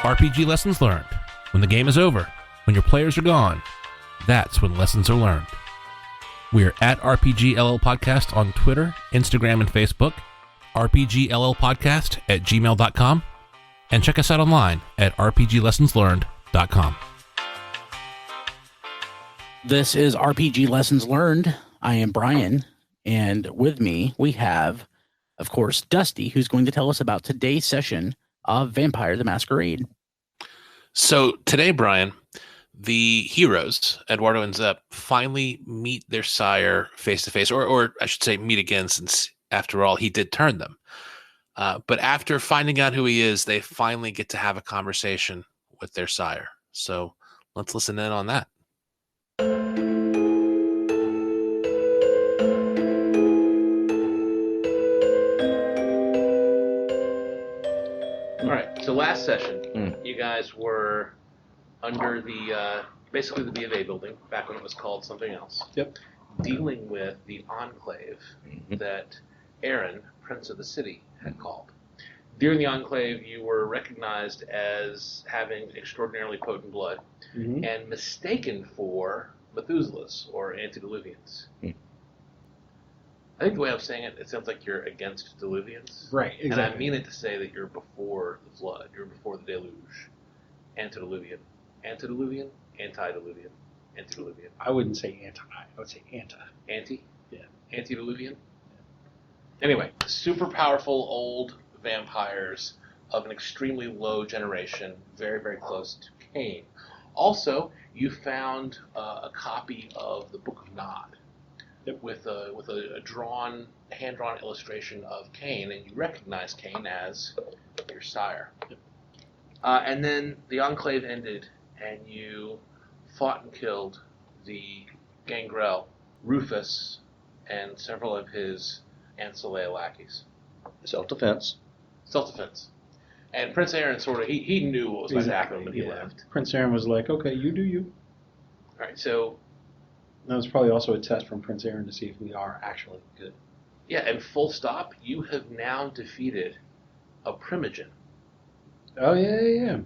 RPG lessons learned. When the game is over, when your players are gone, that's when lessons are learned. We're at RPGLL Podcast on Twitter, Instagram, and Facebook, rpgllpodcast@gmail.com, and check us out online at rpglessonslearned.com. This is RPG Lessons Learned. I am Brian, and with me we have, of course, Dusty, who's going to tell us about today's session of Vampire the Masquerade. So today, Brian, the heroes, Eduardo and Xep, finally meet their sire face-to-face, or I should say meet again, since, after all, he did turn them. But after finding out who he is, they finally get to have a conversation with their sire. So let's listen in on that. All right, so last session, you guys were under the, basically the B of A building, back when it was called something else. Yep. Dealing with the enclave that Aaron, Prince of the City, had called. During the enclave, you were recognized as having extraordinarily potent blood and mistaken for Methuselahs, or antediluvians. I think the way I'm saying it, it sounds like you're against diluvians. Right, exactly. And I mean it to say that you're before the flood, you're before the deluge. Antediluvian. Antediluvian? Antediluvian. Antediluvian. I wouldn't say anti. I would say anta. Anti? Yeah. Antediluvian? Yeah. Anyway, super powerful old vampires of an extremely low generation, very, very close to Cain. Also, you found a copy of the Book of Nod. Yep. With a hand-drawn illustration of Cain, and you recognize Cain as your sire. Yep. And then the enclave ended, and you fought and killed the Gangrel, Rufus, and several of his ancillary lackeys. Self-defense. Self-defense. And Prince Aaron he knew what was going to happen when he left. Prince Aaron was like, okay, you do you. All right, so... That was probably also a test from Prince Aaron to see if we are actually good. Yeah, and full stop, you have now defeated a Primogen. Oh, yeah.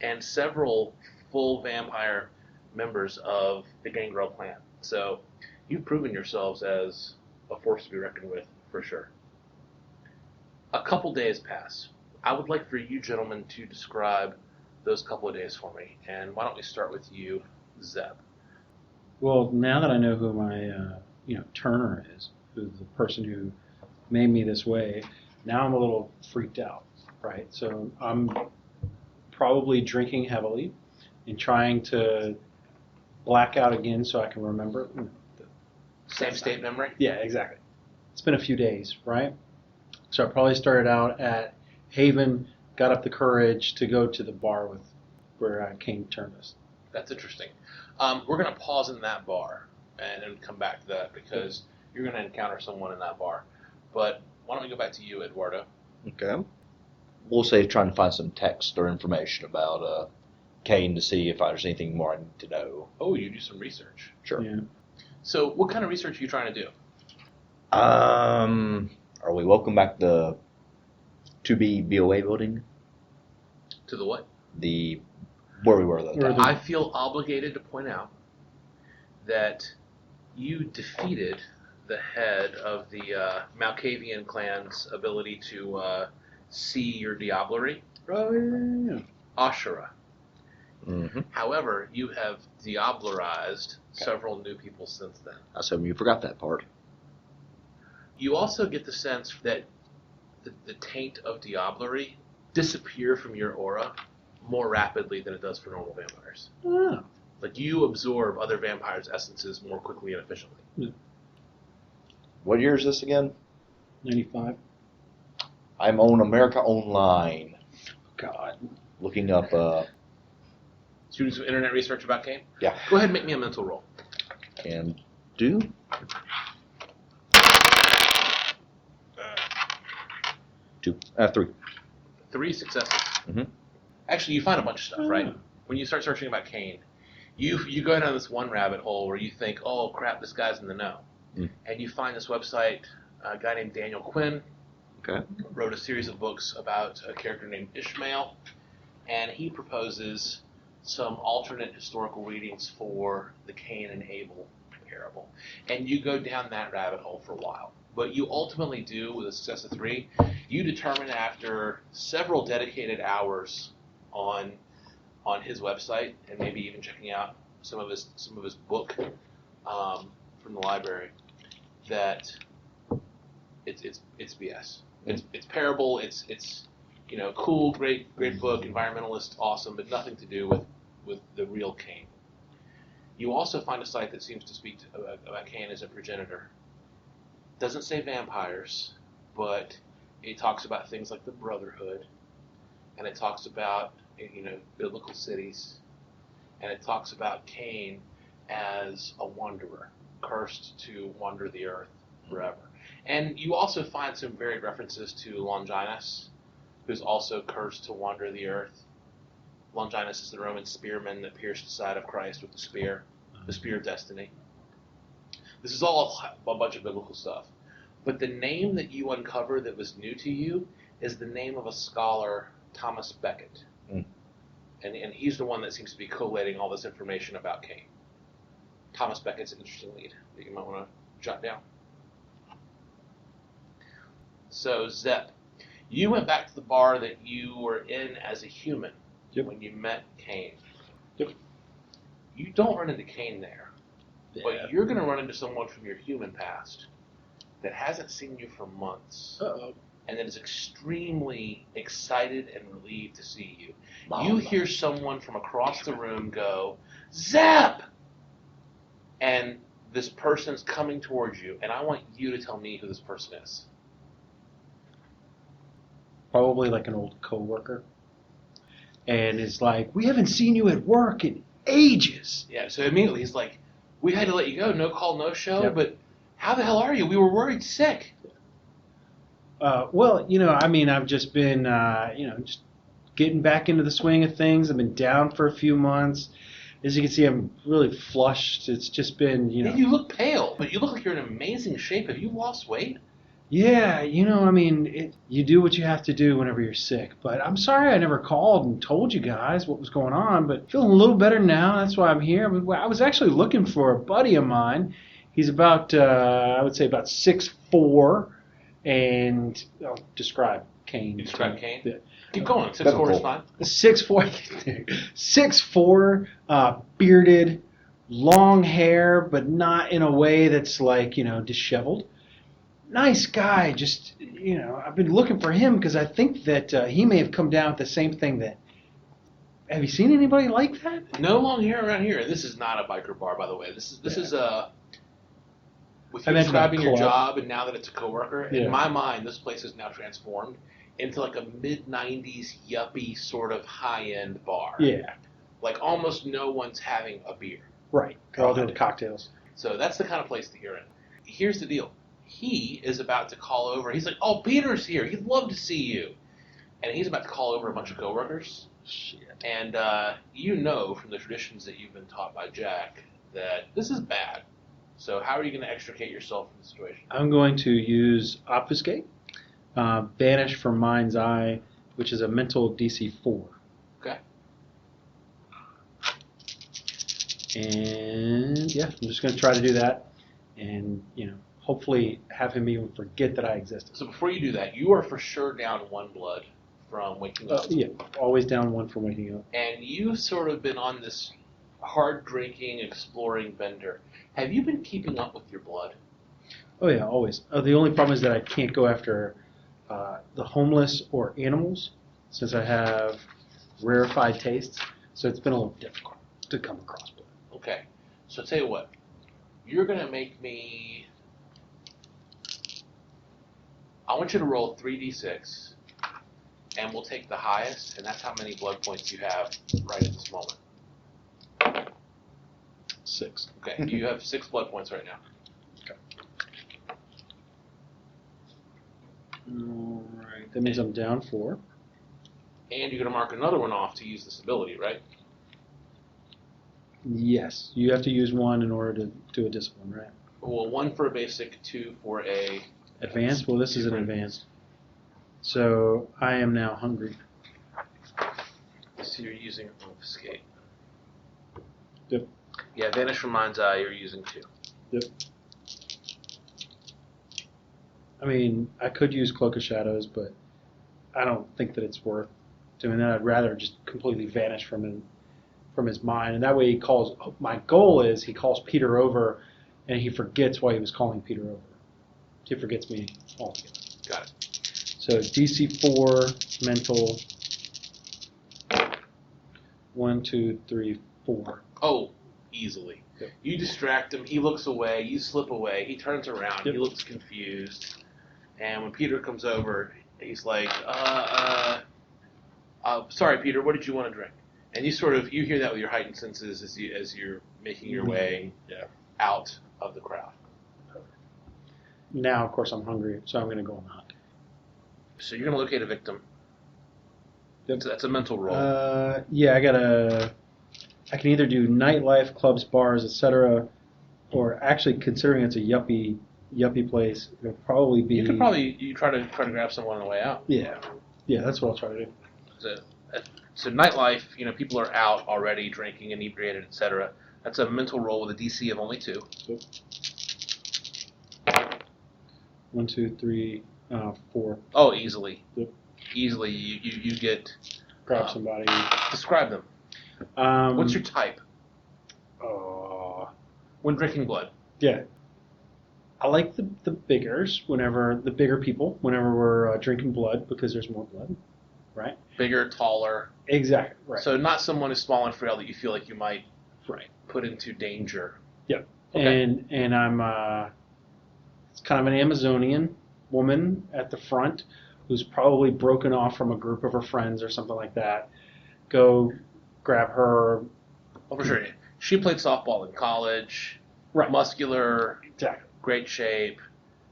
And several full vampire members of the Gangrel clan. So you've proven yourselves as a force to be reckoned with, for sure. A couple days pass. I would like for you gentlemen to describe those couple of days for me. And why don't we start with you, Xep? Well, now that I know who my, Turner is, who's the person who made me this way, now I'm a little freaked out, right? So I'm probably drinking heavily and trying to black out again so I can remember. Same state memory? Yeah, exactly. It's been a few days, right? So I probably started out at Haven, got up the courage to go to the bar where Cain turned us. That's interesting. We're going to pause in that bar and come back to that because you're going to encounter someone in that bar. But why don't we go back to you, Eduardo? Okay. We'll say trying to find some text or information about Cain to see if there's anything more I need to know. Oh, you do some research. Sure. Yeah. So what kind of research are you trying to do? Are we welcome back the 2B BOA building? To the what? Where we were that time. I feel obligated to point out that you defeated the head of the Malkavian clan's ability to see your diablerie, Oh, yeah. Ashura. Mm-hmm. However, you have diablerized several new people since then. I assume you forgot that part. You also get the sense that the taint of diablerie disappear from your aura more rapidly than it does for normal vampires. Oh. Like, you absorb other vampires' essences more quickly and efficiently. Yeah. What year is this again? 95. I'm on America Online. God. Looking up, Doing some internet research about Cain? yeah, Go ahead and make me a mental roll. can do. 3. 3 successes. Mhm. Actually, you find a bunch of stuff, right? Oh. When you start searching about Cain, you go down this one rabbit hole where you think, oh crap, this guy's in the know. And you find this website, a guy named Daniel Quinn Okay. wrote a series of books about a character named Ishmael. and he proposes some alternate historical readings for the Cain and Abel parable. And you go down that rabbit hole for a while. What you ultimately do with a success of 3, you determine after several dedicated hours on his website, and maybe even checking out some of his book from the library, that it's BS. It's parable. It's cool, great book, environmentalist, awesome, but nothing to do with the real Cain. You also find a site that seems to speak about Cain as a progenitor. Doesn't say vampires, but it talks about things like the Brotherhood, and it talks about biblical cities, and it talks about Cain as a wanderer, cursed to wander the earth forever. And you also find some varied references to Longinus, who's also cursed to wander the earth. Longinus is the Roman spearman that pierced the side of Christ with the spear of destiny. This is all a bunch of biblical stuff. But the name that you uncover that was new to you is the name of a scholar, Thomas Becket. Mm. And he's the one that seems to be collating all this information about Cain. Thomas Beckett's an interesting lead that you might want to jot down. So, Xep, you went back to the bar that you were in as a human when you met Cain. Yep. You don't run into Cain there, but you're going to run into someone from your human past that hasn't seen you for months. Uh-oh. And that is extremely excited and relieved to see you. You hear someone from across the room go, "Xep!" And this person's coming towards you, and I want you to tell me who this person is. Probably like an old coworker. And it's like, "We haven't seen you at work in ages." Yeah, so immediately he's like, "We had to let you go, no call, no show, Yep. But how the hell are you? We were worried sick." Well, I've just been, just getting back into the swing of things. I've been down for a few months. As you can see, I'm really flushed. It's just been, And you look pale, but you look like you're in amazing shape. Have you lost weight? Yeah, you do what you have to do whenever you're sick. But I'm sorry I never called and told you guys what was going on, but feeling a little better now. That's why I'm here. I was actually looking for a buddy of mine. He's about, I would say about 6'4", and I'll describe Cain. You describe Cain? Yeah. Keep going. 6'4" is fine. 6'4", bearded, long hair, but not in a way that's like, disheveled. Nice guy. Just, I've been looking for him because I think that he may have come down with the same thing that. Have you seen anybody like that? No long hair around here. This is not a biker bar, by the way. This is a. With you describing your job, and now that it's a coworker, in my mind, this place is now transformed into like a mid-90s yuppie sort of high-end bar. Yeah. Like almost no one's having a beer. Right. They're all doing cocktails. So that's the kind of place that you're in. Here's the deal. He is about to call over. He's like, "Oh, Peter's here. He'd love to see you." And he's about to call over a bunch of coworkers. Shit. And from the traditions that you've been taught by Jack that this is bad. So how are you going to extricate yourself from the situation? I'm going to use Obfuscate, Banish from Mind's Eye, which is a mental DC 4. Okay. And, I'm just going to try to do that and, hopefully have him even forget that I existed. So before you do that, you are for sure down 1 blood from waking up. Yeah, always down 1 from waking up. And you've sort of been on this hard drinking, exploring bender. Have you been keeping up with your blood? Oh, yeah, always. The only problem is that I can't go after the homeless or animals since I have rarefied tastes. So it's been a little difficult to come across blood. Okay. So I'll tell you what. You're going to make me... I want you to roll 3d6, and we'll take the highest, and that's how many blood points you have right at this moment. 6. Okay, you have 6 blood points right now. Okay. All right. That means I'm down 4. And you're going to mark another one off to use this ability, right? Yes. You have to use 1 in order to do a discipline, right? Well, 1 for a basic, 2 for a... Advanced? Well, this is an advanced. So I am now hungry. So you're using obfuscate. Yep. Yeah, vanish from mind's eye. You're using 2. Yep. I mean, I could use Cloak of Shadows, but I don't think that it's worth doing that. I'd rather just completely vanish from his mind, and that way he calls. My goal is he calls Peter over, and he forgets why he was calling Peter over. He forgets me altogether. Got it. So DC 4 mental. 1, 2, 3, 4. Oh, easily. Yep. You distract him. He looks away. You slip away. He turns around. Yep. He looks confused. And when Peter comes over, he's like, sorry, Peter, what did you want to drink? And you hear that with your heightened senses as you're making your way out of the crowd. Now, of course, I'm hungry, so I'm going to go on the hunt. So you're going to locate a victim. Yep. So that's a mental roll. Yeah, I can either do nightlife, clubs, bars, etc., or actually considering it's a yuppie place, it'll probably be. You try to grab someone on the way out. Yeah, that's what I'll try to do. So nightlife, people are out already drinking, inebriated, etc. That's a mental roll with a DC of only 2. Yep. 1, 2, 3, 4. Oh, easily. Yep. Easily, you get. Grab somebody. Describe them. What's your type? When drinking blood. Yeah. I like the bigger people whenever we're drinking blood because there's more blood, right? Bigger, taller. Exactly, right. So not someone who's small and frail that you feel like you might put into danger. Yep. Okay. And I'm it's kind of an Amazonian woman at the front who's probably broken off from a group of her friends or something like that. Go grab her. Oh, for sure. She played softball in college. Right. Muscular. Exactly. Great shape.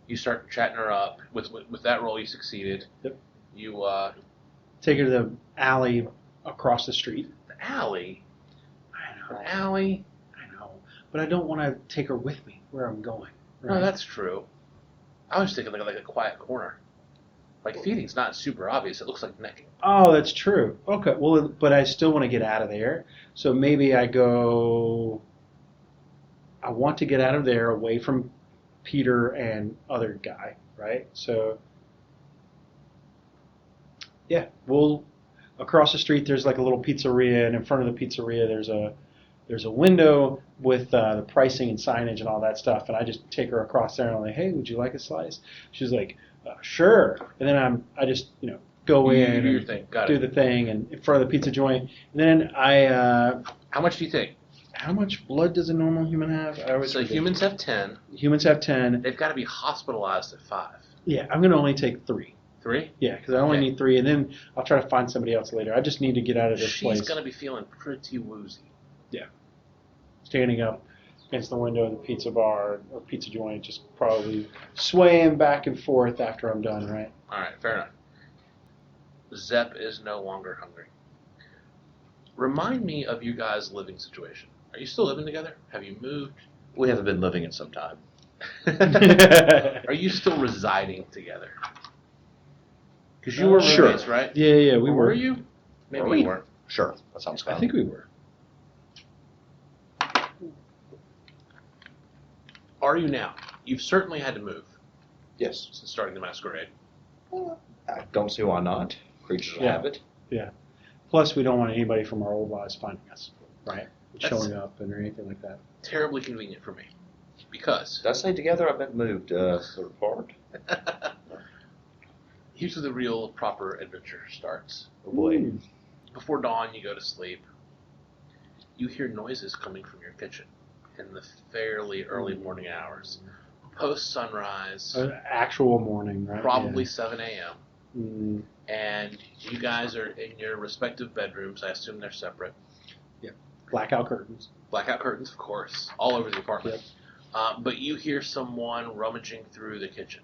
You start chatting her up. With that roll, you succeeded. Yep. You take her to the alley across the street. The alley? I know. An alley? I know. But I don't want to take her with me where I'm going. Right? No, that's true. I was thinking like a quiet corner. Like feeding's not super obvious. It looks like necking. Oh, that's true. Okay. Well, but I still want to get out of there. So maybe I want to get out of there away from Peter and other guy, right? So, yeah, across the street there's like a little pizzeria, and in front of the pizzeria there's a window with the pricing and signage and all that stuff, and I just take her across there and I'm like, hey, would you like a slice? She's like, sure. And then I just go in do your and thing. Got do it. the thing and in front of the pizza joint, and then How much do you take? how much blood does a normal human have? I always So forget. humans have 10. Humans have 10. They've got to be hospitalized at 5. Yeah, I'm going to only take 3. 3? Yeah, because I only Okay. need 3, and then I'll try to find somebody else later. I just need to get out of this place. She's going to be feeling pretty woozy. Standing up against the window of the pizza bar or pizza joint, just probably swaying back and forth after I'm done, right? All right, fair enough. Xep is no longer hungry. Remind me of you guys' living situation. Are you still living together? Have you moved? We haven't been living in some time. Are you still residing together? Because you were Sure. roommates, right? Yeah, we Or were. were you? Maybe Were we? you weren't. Sure, that sounds fine. I think we were. Are you now? You've certainly had to move Yes. since starting the Masquerade. I don't see why not. Creatures of Yeah. habit. Plus, we don't want anybody from our old lives finding us, right? That's- Showing up and or anything like that. Terribly convenient for me. Because Did I say together? I meant moved sort of apart. here's where the real proper adventure starts. Oh boy. Ooh. Before dawn, you go to sleep. You hear noises coming from your kitchen in the fairly early morning hours. Post-sunrise, Actual morning, right? probably 7 a.m. Yeah. And you guys are in your respective bedrooms. I assume they're separate. Blackout curtains. Blackout curtains, of course, all over the apartment. But you hear someone rummaging through the kitchen.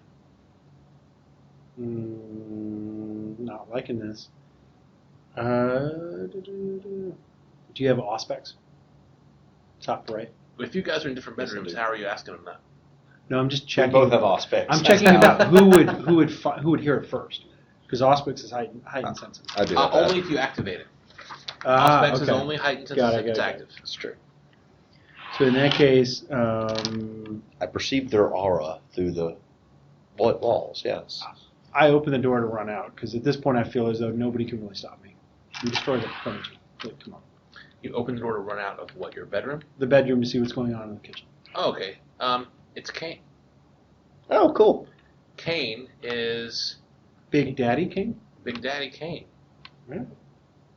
Not liking this. Do you have Auspex? Top right. If you guys are in different Yes, I bedrooms, do. how are you asking them that? No, I'm just We checking. both have Auspex. I'm checking about who would hear it first, because Auspex is heightened senses. I do. have that. Only if you activate it. Auspex is okay. only heightened since Got it, it's got it. active. That's true. So in that case, I perceive their aura through the walls, yes. I open the door to run out because at this point I feel as though nobody can really stop me. We destroy the furniture. Come on. You open the door to run out of what, your bedroom? The bedroom to see what's going on in the kitchen. Oh, okay. It's Kane. Oh, cool. Kane is Big Daddy King? Big Daddy Kane. Really?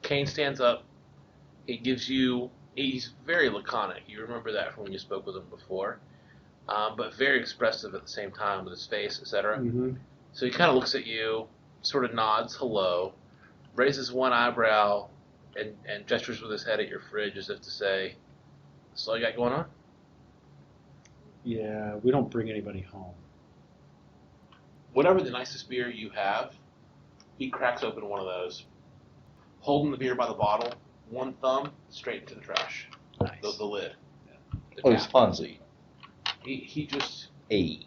Kane stands up. He gives you. He's very laconic. You remember that from when you spoke with him before, but very expressive at the same time with his face, etc. Mm-hmm. So he kind of looks at you, sort of nods hello, raises one eyebrow, and gestures with his head at your fridge as if to say, "That's all you got going on?" Yeah, we don't bring anybody home. Whatever the nicest beer you have, he cracks open one of those, holding the beer by the bottle, one thumb straight into the trash. Nice. The lid. The Oh, he's cap. Fonzie. He just Hey.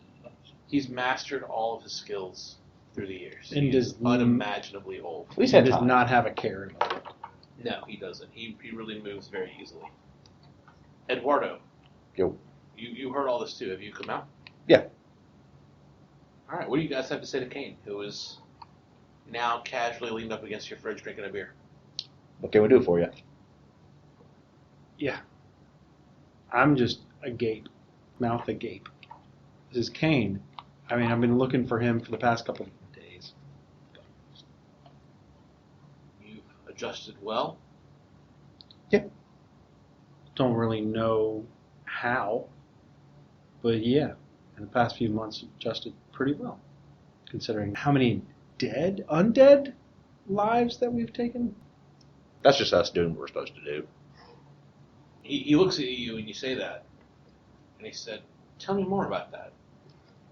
he's mastered all of his skills through the years. And He's does unimaginably old. He's He had does time. not have a care in it. No, he doesn't. He really moves very easily. Eduardo, Yo. you heard all this too. Have you come out? Yeah. All right. What do you guys have to say to Kane, who is now casually leaned up against your fridge drinking a beer? What can we do for you? Yeah. I'm just agape, mouth agape. This is Kane. I mean, I've been looking for him for the past couple of days. You've adjusted well. Don't really know how, but yeah, in the past few months, adjusted pretty well, considering how many undead lives that we've taken. That's just us doing what we're supposed to do. He looks at you and you say that, and he said, "Tell me more about that."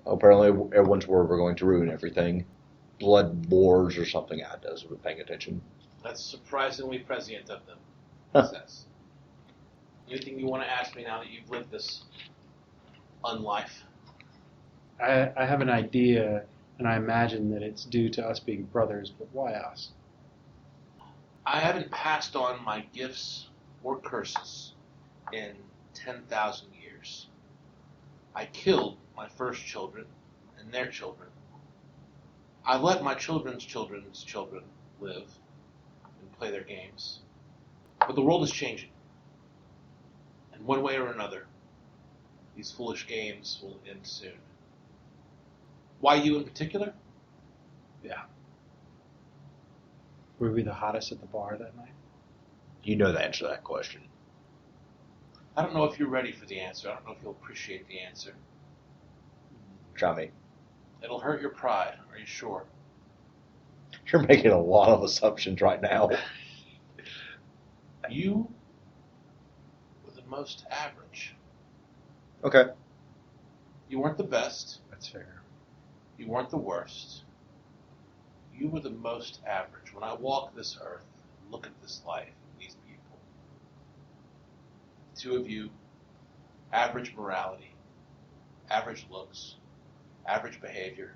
Apparently, everyone's worried we're going to ruin everything. Blood wars or something. I does with paying attention. That's surprisingly prescient of them. Huh. He says. Anything you want to ask me now that you've lived this unlife? I have an idea, and I imagine that it's due to us being brothers, but why us? I haven't passed on my gifts or curses in 10,000 years. I killed my first children and their children. I let my children's children's children live and play their games. But the world is changing. And one way or another, these foolish games will end soon. Why you in particular? Yeah. Were we the hottest at the bar that night? You know the answer to that question. I don't know if you're ready for the answer. I don't know if you'll appreciate the answer. Try me. It'll hurt your pride. Are you sure? You're making a lot of assumptions right now. You were the most average. Okay. You weren't the best. That's fair. You weren't the worst. You were the most average. When I walk this earth, look at this life, these people. The two of you, average morality, average looks, average behavior,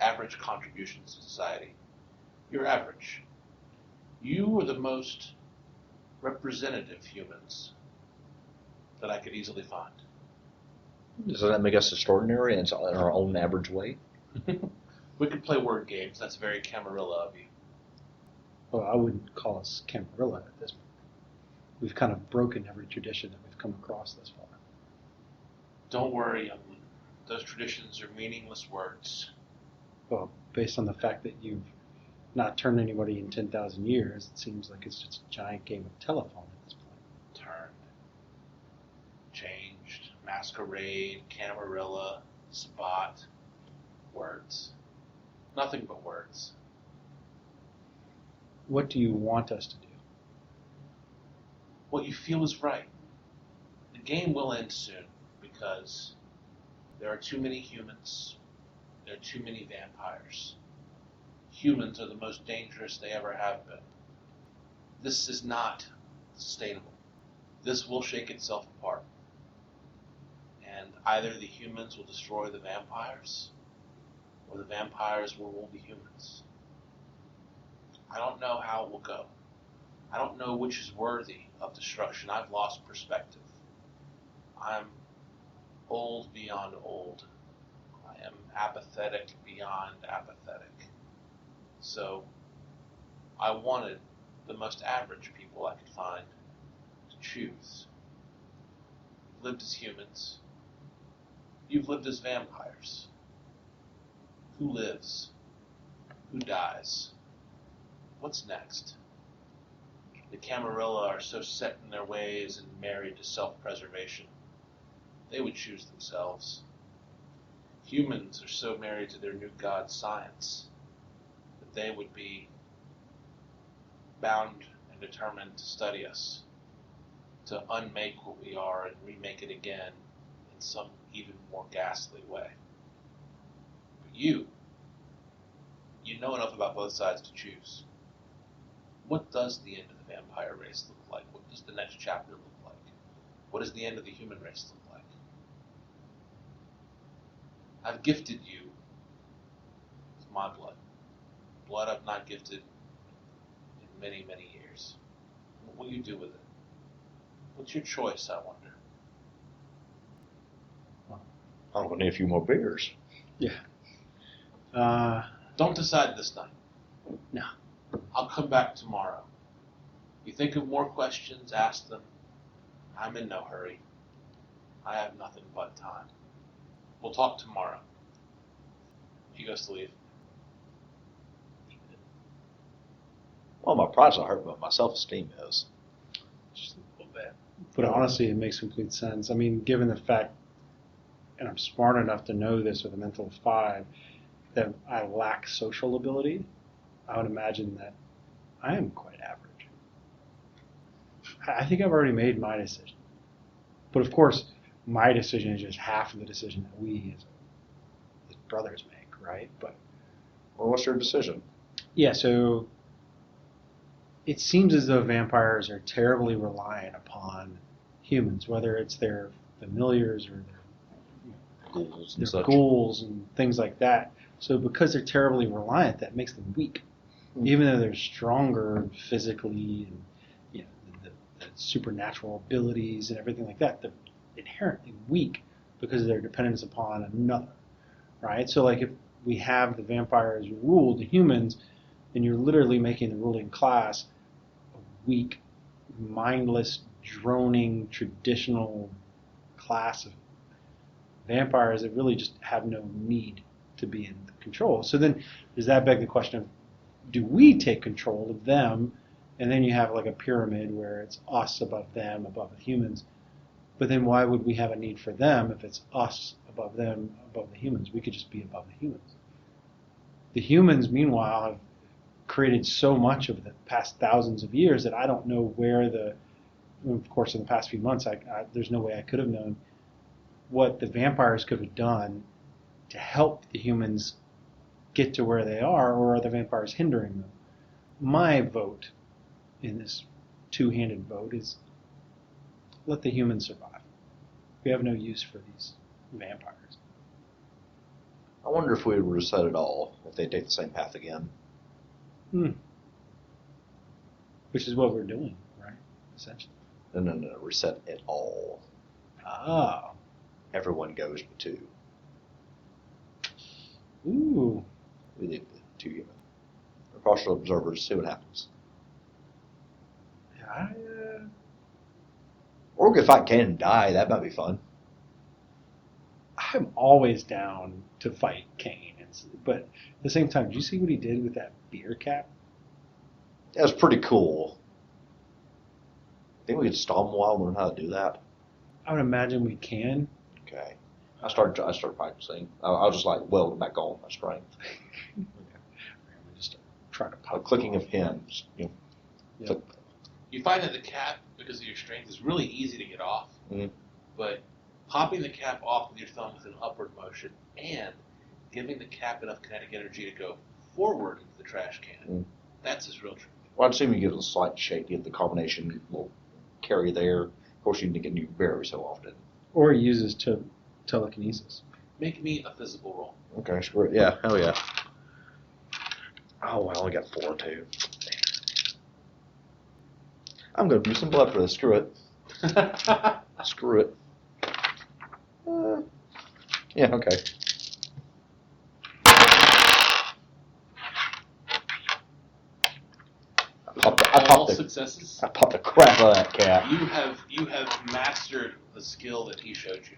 average contributions to society. You're average. You were the most representative humans that I could easily find. Does that make us extraordinary in our own average way? We could play word games. That's very Camarilla of you. Well, I wouldn't call us Camarilla at this point. We've kind of broken every tradition that we've come across thus far. Don't worry, young one. Those traditions are meaningless words. Well, based on the fact that you've not turned anybody in 10,000 years, it seems like it's just a giant game of telephone at this point. Turned. Changed. Masquerade. Camarilla. Spot. Words. Nothing but words. What do you want us to do? What you feel is right. The game will end soon because there are too many humans. There are too many vampires. Humans are the most dangerous they ever have been. This is not sustainable. This will shake itself apart. And either the humans will destroy the vampires, or the vampires will rule the humans. I don't know how it will go. I don't know which is worthy of destruction. I've lost perspective. I'm old beyond old. I am apathetic beyond apathetic. So I wanted the most average people I could find to choose. You've lived as humans. You've lived as vampires. Who lives? Who dies? What's next? The Camarilla are so set in their ways and married to self-preservation. They would choose themselves. Humans are so married to their new god science that they would be bound and determined to study us, to unmake what we are and remake it again in some even more ghastly way. But you know enough about both sides to choose. What does the end of the vampire race look like? What does the next chapter look like? What does the end of the human race look like? I've gifted you with my blood. Blood I've not gifted in many, many years. What will you do with it? What's your choice, I wonder? I'm going to need a few more beers. Yeah. Don't decide this night. No. I'll come back tomorrow. You think of more questions, ask them. I'm in no hurry. I have nothing but time. We'll talk tomorrow. He goes to leave. Well, my pride's not hurt, but my self-esteem is. Just a little bit. But honestly, it makes complete sense. I mean, given the fact, and I'm smart enough to know this with a mental of 5, that I lack social ability, I would imagine that I am quite average. I think I've already made my decision. But of course, my decision is just half of the decision that we as brothers make, right? But Well, what's your decision? yeah, so it seems as though vampires are terribly reliant upon humans, whether it's their familiars or Ghouls and their such. ghouls and things like that. So because they're terribly reliant, that makes them weak. Even though they're stronger physically and the supernatural abilities and everything like that, they're inherently weak because of their dependence upon another, right? So like if we have the vampires rule the humans, then you're literally making the ruling class a weak, mindless, droning, traditional class of vampires that really just have no need to be in control. So then does that beg the question of, do we take control of them? And then you have like a pyramid where it's us above them, above the humans. But then why would we have a need for them if it's us above them, above the humans? We could just be above the humans. The humans, meanwhile, have created so much of the past thousands of years that I don't know where of course, in the past few months, there's no way I could have known what the vampires could have done to help the humans get to where they are the vampires hindering them? My vote in this two-handed vote is let the humans survive. We have no use for these vampires. I wonder if we would reset it all if they take the same path again. Which is what we're doing, right? Essentially. No, reset it all. Oh. Everyone goes but 2. Ooh. We leave the 2 human. We're partial observers, see what happens. Or we could fight Kane and die, that might be fun. I'm always down to fight Kane, but at the same time, did you see what he did with that beer cap? That was pretty cool. Think we could stall him a while and learn how to do that? I would imagine we can. Okay. I started practicing. I'll just like weld it back on my strength. Just try to A pop. clicking of pins. Click. You find that the cap, because of your strength, is really easy to get off. Mm-hmm. But popping the cap off with your thumb with an upward motion and giving the cap enough kinetic energy to go forward into the trash can, that's his real trick. Well, I'd assume you give it a slight shake, you get the carbonation will carry there. Of course, you need to get new very so often. Or he uses telekinesis. Make me a physical roll. Okay, screw it. Yeah, hell yeah. Oh, I only got 4 too. I'm going to do some blood for this. Screw it. Screw it. Yeah, okay. All successes. I popped the crap out of that cat. You have mastered the skill that he showed you.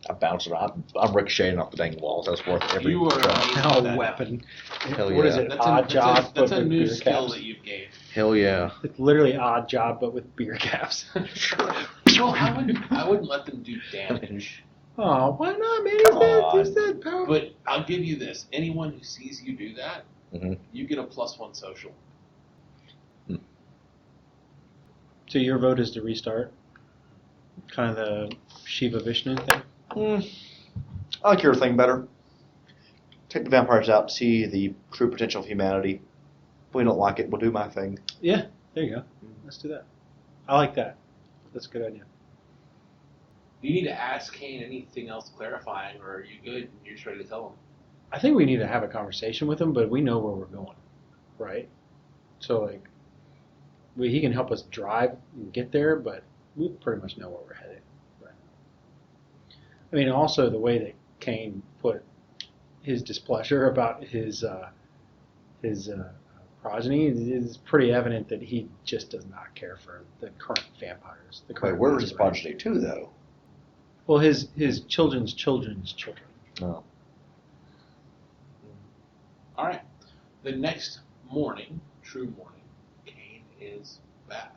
I bounced it. I'm ricocheting off the dang walls. That's worth every You are shot. amazing Now at that. weapon. Hell What yeah. is it? That's Odd job, that's but a with new beer skill caps. that you've gained. Hell yeah. It's literally odd job, but with beer caps. No, I wouldn't let them do damage. Oh, why not, man? Come on. He said power. But I'll give you this: anyone who sees you do that, Mhm. you get a +1 social. So your vote is to restart? Kind of the Shiva Vishnu thing? I like your thing better. Take the vampires out, see the true potential of humanity. If we don't like it, we'll do my thing. Yeah, there you go. Let's do that. I like that. That's a good idea. Do you need to ask Kane anything else clarifying, or are you good? You're just ready to tell him. I think we need to have a conversation with him, but we know where we're going, right? So, like, he can help us drive and get there, but we pretty much know where we're headed. Right? I mean, also the way that Kane put his displeasure about his progeny is pretty evident that he just does not care for the current vampires. The Wait, current we're his Masquerade. progeny too, though. Well, his children's children's children. No. All right. The next morning, true morning, Kane is back.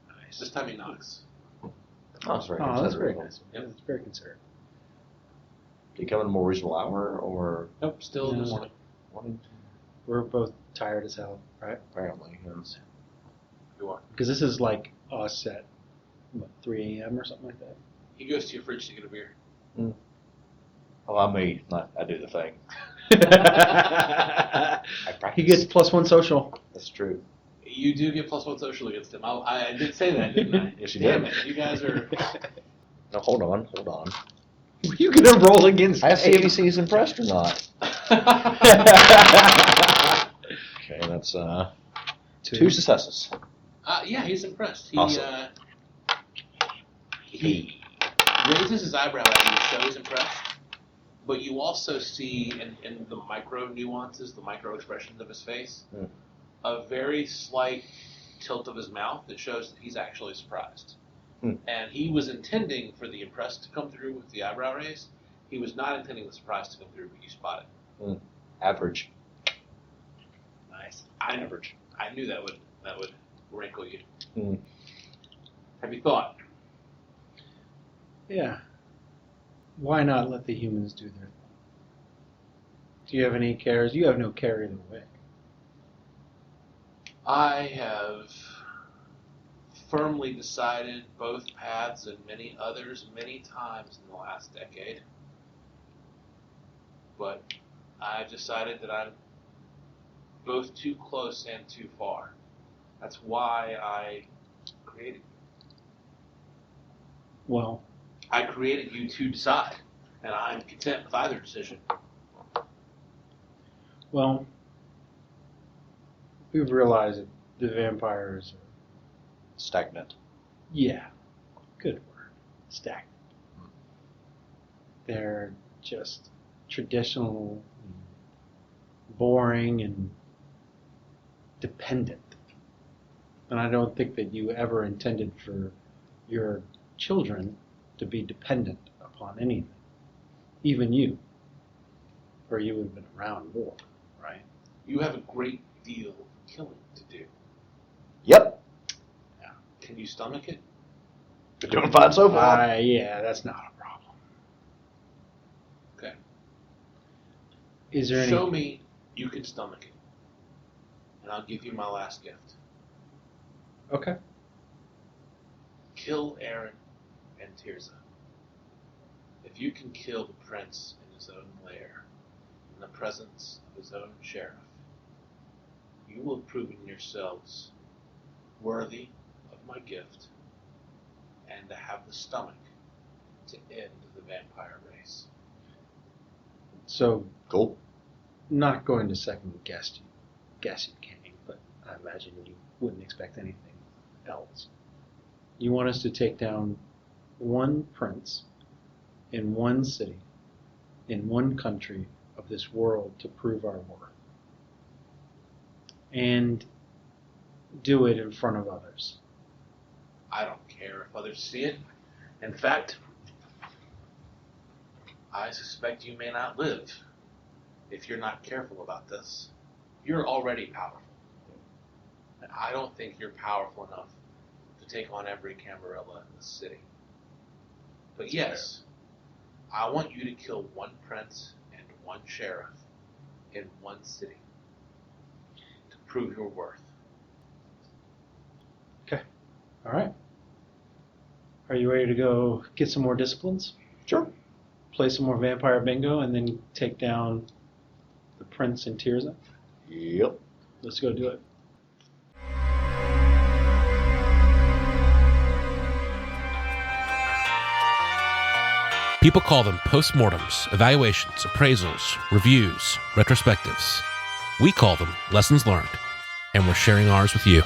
Nice. This time he knocks. Oh, that's very Oh, that's very considerate. nice. Yeah, that's very considerate. Do you come in a more reasonable hour, or Nope, still in the No. morning. morning? We're both tired as hell, right? Apparently, yes. You are. Because this is like us at what, 3 a.m. or something like that. He goes to your fridge to get a beer. Well, I may not. I do the thing. I practice. He gets +1 social. That's true. You do get +1 social against him. I did say that, didn't I? Yes, you Damn did. it, you guys are. No, hold on. You gonna roll against I have to see if him. he's impressed or not. Okay, that's 2 successes. Yeah, he's impressed. Awesome. He raises his eyebrow at you to show he's impressed, but you also see in the micro nuances, the micro expressions of his face, a very slight tilt of his mouth that shows that he's actually surprised. And he was intending for the impressed to come through with the eyebrow raise. He was not intending the surprise to come through, but you spot it. Average. Nice. Average. I knew that would wrinkle you. Mm. Have you thought? Yeah. Why not let the humans do their thing? Do you have any cares? You have no care either way. I have firmly decided both paths and many others many times in the last decade. But I've decided that I'm both too close and too far. That's why I created you. Well, I created you to decide, and I'm content with either decision. well, we've realized that the vampires are, Stagnant. yeah, good word, stagnant. They're just traditional, boring, and dependent. And I don't think that you ever intended for your children to be dependent upon anything, even you, or you would have been around more, right? You have a great deal of killing to do. Yep. Can you stomach it? Been doing fine so far. Yeah, that's not a problem. Okay. Is there Show any? me you can stomach it, and I'll give you my last gift. Okay. Kill Aaron and Tirza. If you can kill the prince in his own lair, in the presence of his own sheriff, you will have proven yourselves worthy of my gift and to have the stomach to end the vampire race. So, Cool. not going to second guess you, Kane, but imagine you wouldn't expect anything else. You want us to take down one prince in one city, in one country of this world to prove our worth. And do it in front of others. I don't care if others see it. In fact, I suspect you may not live if you're not careful about this. You're already powerful. And I don't think you're powerful enough to take on every Camarilla in the city. But yes, I want you to kill one prince and one sheriff in one city to prove your worth. Okay. All right. Are you ready to go get some more disciplines? Sure. Play some more vampire bingo and then take down the prince and Tirza? Yep. Let's go do it. People call them postmortems, evaluations, appraisals, reviews, retrospectives. We call them lessons learned, and we're sharing ours with you.